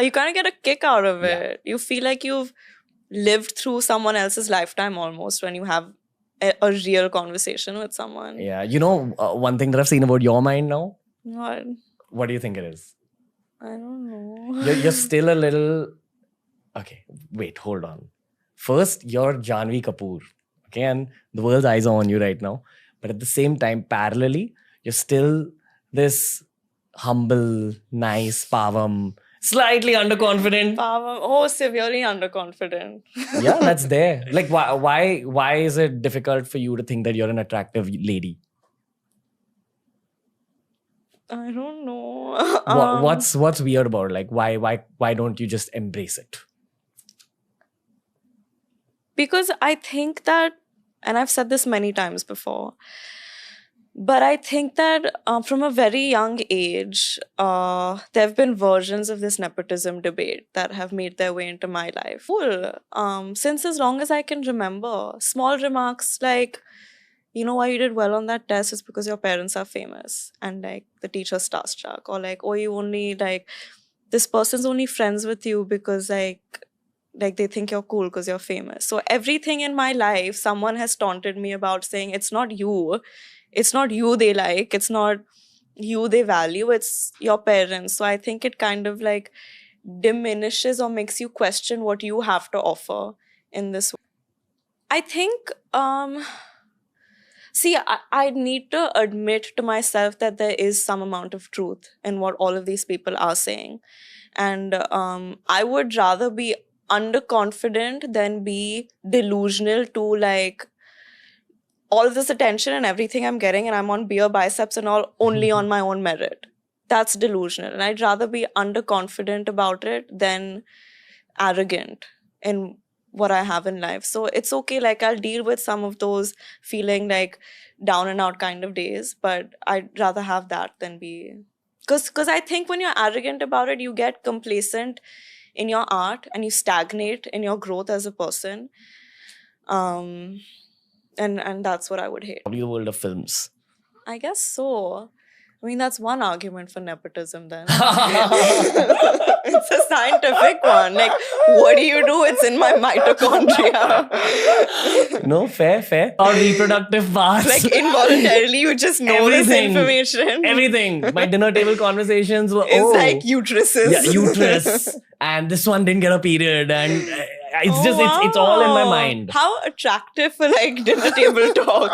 You kind of get a kick out of Yeah. it. You feel like you've lived through someone else's lifetime almost when you have a real conversation with someone. Yeah. You know, one thing that I've seen about your mind now? What? What do you think it is? I don't know. You're still a little... Okay, wait, hold on. First, you're Janvikapoor. Okay, and the world's eyes are on you right now. But at the same time, parallelly, you're still this humble, nice, pavam, slightly underconfident. Oh, severely underconfident. Yeah, that's there. Like, why is it difficult for you to think that you're an attractive lady? I don't know. What's weird about it? Like, why don't you just embrace it? Because I think that, and I've said this many times before, but I think that from a very young age, there have been versions of this nepotism debate that have made their way into my life. Cool. Since as long as I can remember, small remarks like, you know why you did well on that test is because your parents are famous and like the teacher's starstruck, or like, oh, you only like, this person's only friends with you because like they think you're cool because you're famous. So everything in my life, someone has taunted me about saying it's not you they like, it's not you they value, it's your parents. So I think it kind of like diminishes or makes you question what you have to offer in this way. I think see, I need to admit to myself that there is some amount of truth in what all of these people are saying, and I would rather be underconfident than be delusional to like all of this attention and everything I'm getting, and I'm on beer biceps and all only on my own merit. That's delusional. And I'd rather be underconfident about it than arrogant in what I have in life. So it's okay. Like, I'll deal with some of those feeling like down and out kind of days, but I'd rather have that than be... Because I think when you're arrogant about it, you get complacent in your art and you stagnate in your growth as a person. And that's what I would hate. Probably the world of films. I guess so. I mean, that's one argument for nepotism then. It's a scientific one. Like, what do you do? It's in my mitochondria. No, fair. Our reproductive parts. Like, involuntarily, you just know this information. Everything. My dinner table conversations were, It's like uteruses. Yeah, uterus. And this one didn't get a period. And it's all in my mind. How attractive for like dinner table talk.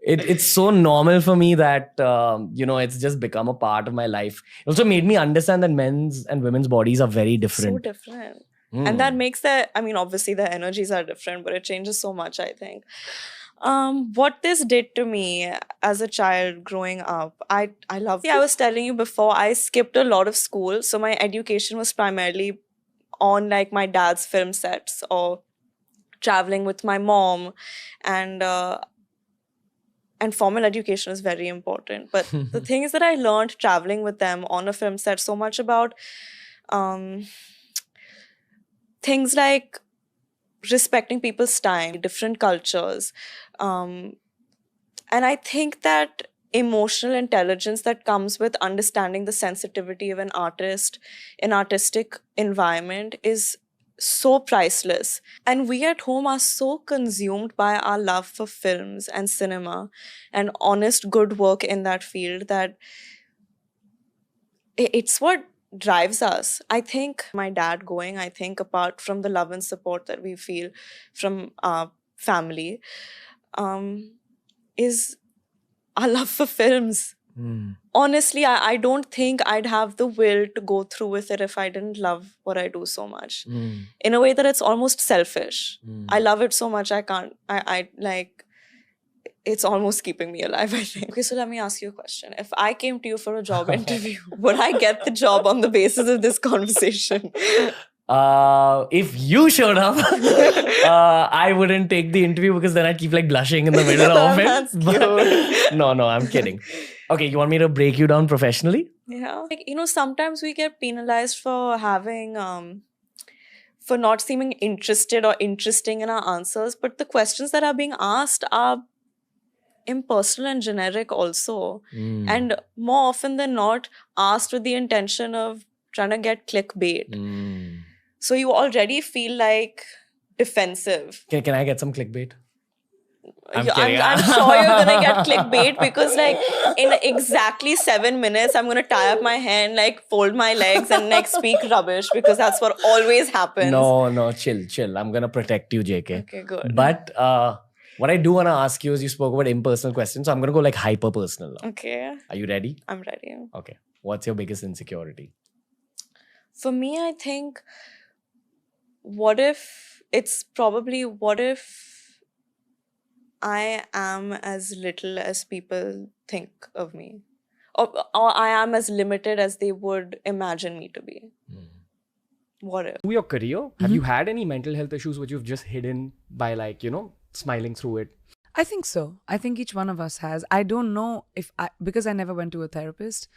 It's so normal for me that, it's just become a part of my life. It also made me understand that men's and women's bodies are very different. So different. And that makes obviously the energies are different, but it changes so much, I think. What this did to me as a child growing up, I love. I was telling you before, I skipped a lot of school. So my education was primarily on like my dad's film sets or traveling with my mom, and formal education is very important. But the things that I learned traveling with them on a film set, so much about things like respecting people's time, different cultures. And I think that emotional intelligence that comes with understanding the sensitivity of an artist in artistic environment is so priceless. And we at home are so consumed by our love for films and cinema and honest good work in that field that it's what drives us. I think my dad going, I think apart from the love and support that we feel from our family, is our love for films. Honestly, I don't think I'd have the will to go through with it if I didn't love what I do so much. In a way that it's almost selfish. I love it so much, I like, it's almost keeping me alive, I think. Okay, so let me ask you a question. If I came to you for a job interview, would I get the job on the basis of this conversation? If you showed up, I wouldn't take the interview because then I'd keep like blushing in the middle of it. That's cute. No, I'm kidding. Okay, you want me to break you down professionally? Yeah. Like, sometimes we get penalized for having, for not seeming interested or interesting in our answers, but the questions that are being asked are impersonal and generic also. And more often than not, asked with the intention of trying to get clickbait. So you already feel like defensive. Can I get some clickbait? I'm sure you're gonna get clickbait because like in exactly 7 minutes I'm gonna tie up my hand, like fold my legs and like speak rubbish because that's what always happens. No, chill. I'm gonna protect you, JK. Okay, good. But what I do want to ask you is, you spoke about impersonal questions, so I'm gonna go like hyper personal now. Okay. Are you ready? I'm ready. Okay. What's your biggest insecurity? For me, I think what if I am as little as people think of me, or I am as limited as they would imagine me to be. What if? Through your career, have you had any mental health issues which you've just hidden by, like, you know, smiling through it? I think so. I think each one of us has. I don't know because I never went to a therapist.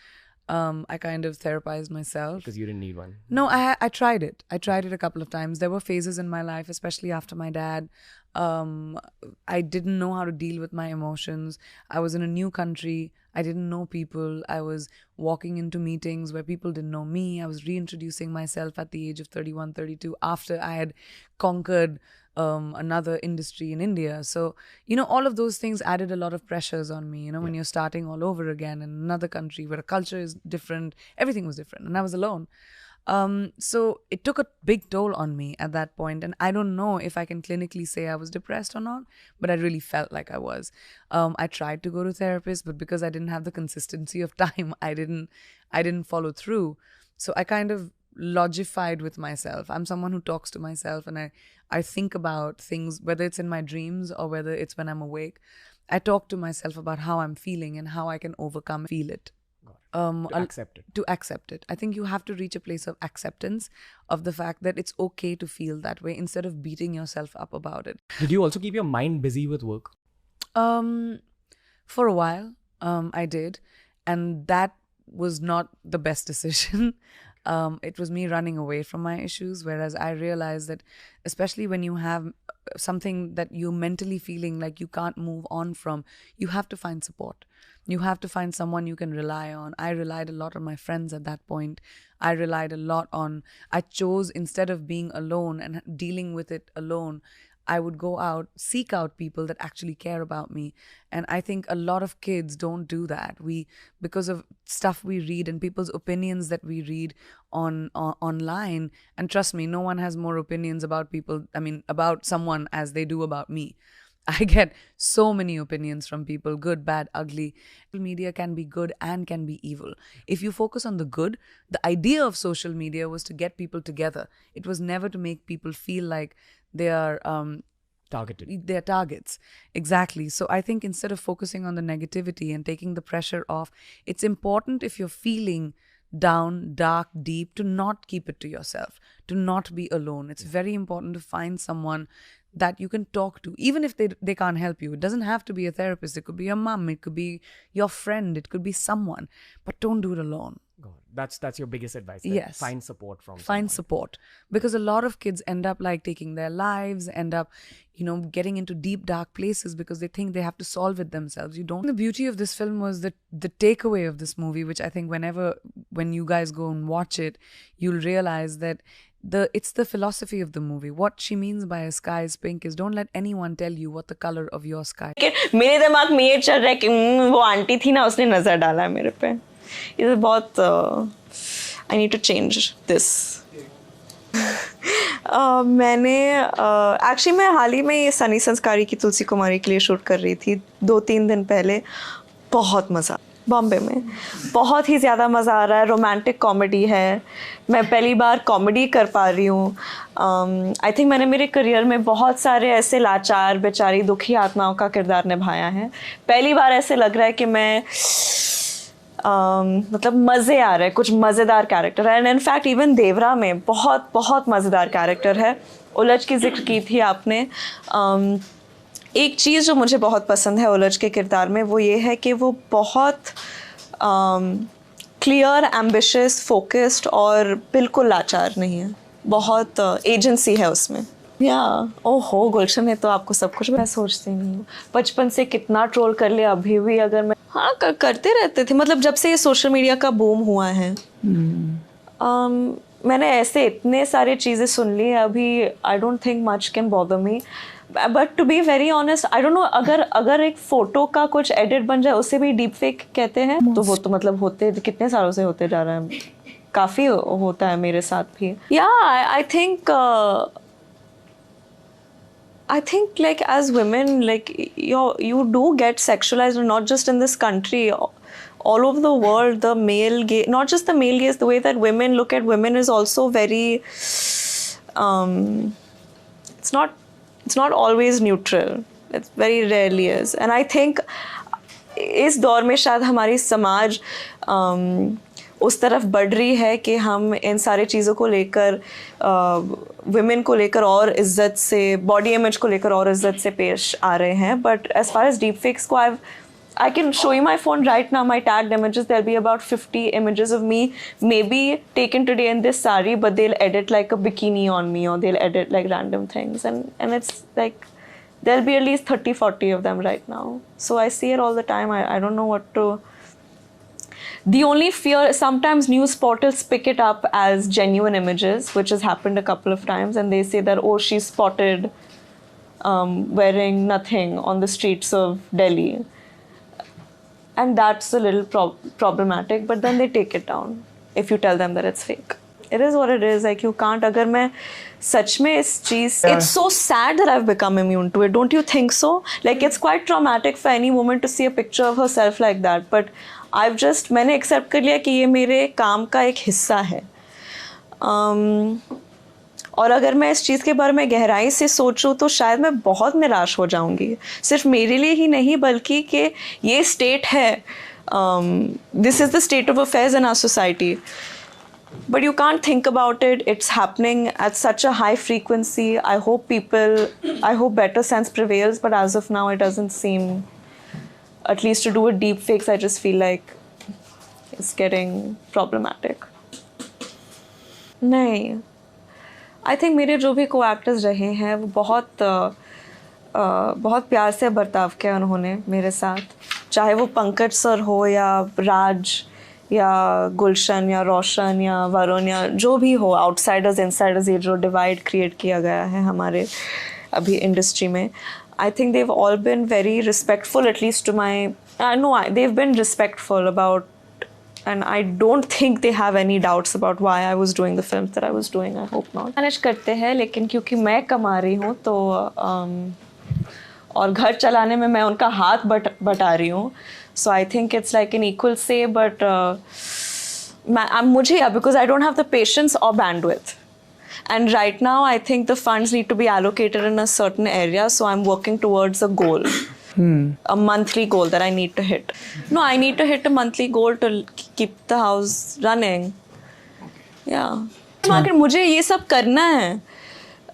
I kind of therapized myself. Because you didn't need one. No, I tried it. I tried it a couple of times. There were phases in my life, especially after my dad. I didn't know how to deal with my emotions. I was in a new country. I didn't know people. I was walking into meetings where people didn't know me. I was reintroducing myself at the age of 31, 32 after I had conquered another industry in India. So, you know, all of those things added a lot of pressures on me, you know, when you're starting all over again in another country where a culture is different, everything was different, and I was alone. So it took a big toll on me at that point, and I don't know if I can clinically say I was depressed or not, but I really felt like I was. I tried to go to therapists, but because I didn't have the consistency of time, I didn't follow through. So I kind of logified with myself. I'm someone who talks to myself, and I think about things, whether it's in my dreams or whether it's when I'm awake. I talk to myself about how I'm feeling and how I can overcome, feel it. To accept it. To accept it. I think you have to reach a place of acceptance of the fact that it's okay to feel that way instead of beating yourself up about it. Did you also keep your mind busy with work? For a while, I did. And that was not the best decision. It was me running away from my issues, whereas I realized that especially when you have something that you're mentally feeling like you can't move on from, you have to find support. You have to find someone you can rely on. I relied a lot on my friends at that point. I chose, instead of being alone and dealing with it alone, I would go out, seek out people that actually care about me. And I think a lot of kids don't do that. Because of stuff we read and people's opinions that we read online, and trust me, no one has more opinions about someone as they do about me. I get so many opinions from people, good, bad, ugly. Social media can be good and can be evil. If you focus on the good, the idea of social media was to get people together. It was never to make people feel like they are Targeted. They're targets. Exactly. So I think instead of focusing on the negativity and taking the pressure off, it's important, if you're feeling down, dark, deep, to not keep it to yourself, to not be alone. It's very important to find someone that you can talk to, even if they can't help you. It doesn't have to be a therapist. It could be your mom. It could be your friend. It could be someone. But don't do it alone. God, that's your biggest advice. Yes. Find support from someone. Find support. Because a lot of kids end up like taking their lives, end up, you know, getting into deep, dark places because they think they have to solve it themselves. You don't. The beauty of this film was the takeaway of this movie, which I think when you guys go and watch it, you'll realize that it's the philosophy of the movie. What she means by a sky is pink is don't let anyone tell you what the color of your sky is. मेरे दिमाग में ये चल रहा है कि वो aunty थी ना, उसने नजर डाला है मेरे पे. ये बहुत I need to change this. Actually मैं हाल ही में ये सनी संस्कारी की तुलसी कुमारी के लिए शूट कर रही थी 2-3 दिन पहले. बहुत मज़ा बॉम्बे में, बहुत ही ज़्यादा मज़ा आ रहा है. रोमांटिक कॉमेडी है. मैं पहली बार कॉमेडी कर पा रही हूँ. आई थिंक मैंने मेरे करियर में बहुत सारे ऐसे लाचार, बेचारी, दुखी आत्माओं का किरदार निभाया है. पहली बार ऐसे लग रहा है कि मैं मतलब मज़े आ रहे हैं, कुछ मज़ेदार कैरेक्टर है. एंड इनफैक्ट इवन देवरा में बहुत बहुत मज़ेदार कैरेक्टर है. उलझ की जिक्र की थी आपने. एक चीज़ जो मुझे बहुत पसंद है उलझ के किरदार में, वो ये है कि वो बहुत क्लियर, एम्बिशियस, फोकस्ड और बिल्कुल लाचार नहीं है. बहुत एजेंसी है उसमें. ओहो गुलशन ने तो आपको सब कुछ. मैं सोचती नहीं हूँ बचपन से कितना ट्रोल कर लिया, अभी भी अगर मैं करते रहते थे. मतलब जब से ये सोशल मीडिया का बूम हुआ है, मैंने ऐसे इतने सारे चीज़ें सुन ली अभी. I don't think much can bother me. But to be very honest I don't know, अगर एक फोटो का कुछ एडिट बन जाए उसे भी डीप फेक कहते हैं. तो वो तो मतलब होते कितने सालों से होते जा रहा है. काफ़ी होता है मेरे साथ भी. या आई think like as women, like you do get sexualized, not just in this country, all over the world. The male gaze, not just the male gaze, the way that women look at women is also very it's not always neutral. It very rarely is. And I think इस दौर में शायद हमारी समाज उस तरफ बढ़ रही है कि हम इन सारी चीज़ों को लेकर विमेन को लेकर और इज्जत से, बॉडी इमेज को लेकर और इज्जत से पेश आ रहे हैं. But as far as deep fakes को I can show you my phone right now, my tagged images. There'll be about 50 images of me, maybe taken today in this sari, but they'll edit like a bikini on me, or they'll edit like random things. And it's like, there'll be at least 30-40 of them right now. So I see it all the time. I don't know what to... The only fear, sometimes news portals pick it up as genuine images, which has happened a couple of times, and they say that, oh, she's spotted wearing nothing on the streets of Delhi. And that's a little problematic, but then they take it down if you tell them that it's fake. It is what it is. Like, you can't. अगर मैं सच में इस चीज़, it's so sad that I've become immune to it. Don't you think so? Like, it's quite traumatic for any woman to see a picture of herself like that. But मैंने accept कर लिया कि ये मेरे काम का एक हिस्सा है. और अगर मैं इस चीज़ के बारे में गहराई से सोचूं तो शायद मैं बहुत निराश हो जाऊंगी. सिर्फ मेरे लिए ही नहीं, बल्कि कि ये स्टेट है. This is the state of affairs in our society. But you can't think about it. It's happening at such a high frequency. I hope better sense prevails. But as of now, it doesn't seem, at least to do with deep fakes, I just feel like it's getting problematic. नहीं. I think मेरे जो भी co-actors रहे हैं वो बहुत प्यार से बर्ताव किया उन्होंने मेरे साथ. चाहे वो पंकज सर हो या राज या गुलशन या रोशन या वरुण या जो भी हो, आउटसाइडर्स इनसाइडर्स, ये जो डिवाइड क्रिएट किया गया है हमारे अभी इंडस्ट्री में, I think they've all been very respectful, at least to my know, they've been respectful about, and I don't think they have any doubts about why I was doing the films that I was doing. I hope not. Manage करते हैं, लेकिन क्योंकि मैं कमा रही हूँ तो और घर चलाने में मैं उनका हाथ बटा रही हूँ. So I think it's like an equal say, but मुझे, because I don't have the patience or bandwidth. And right now I think the funds need to be allocated in a certain area, so I'm working towards a goal. A monthly goal that I need to hit. No, I need to hit a monthly goal to keep the house running. Yeah. मगर मुझे ये सब करना है.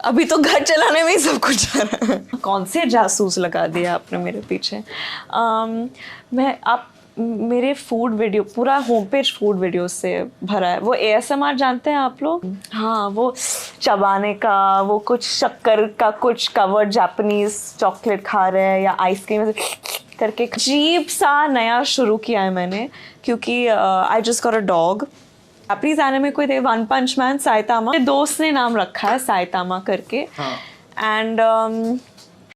अभी तो घर चलाने में ही सब कुछ आ रहा है. कौन से जासूस लगा दिया आपने मेरे पीछे? आप मेरे फूड वीडियो, पूरा होम पेज फूड वीडियो से भरा है. वो ASMR जानते हैं आप लोग? हाँ, वो चबाने का, वो कुछ शक्कर का कुछ कवर्ड जापानीज चॉकलेट खा रहे हैं या आइसक्रीम करके अजीब सा नया शुरू किया है मैंने, क्योंकि I just got a dog. Japanese anime कोई थे, वन पंच मैन, साइतामा. मेरे दोस्त ने नाम रखा है साइतामा करके. एंड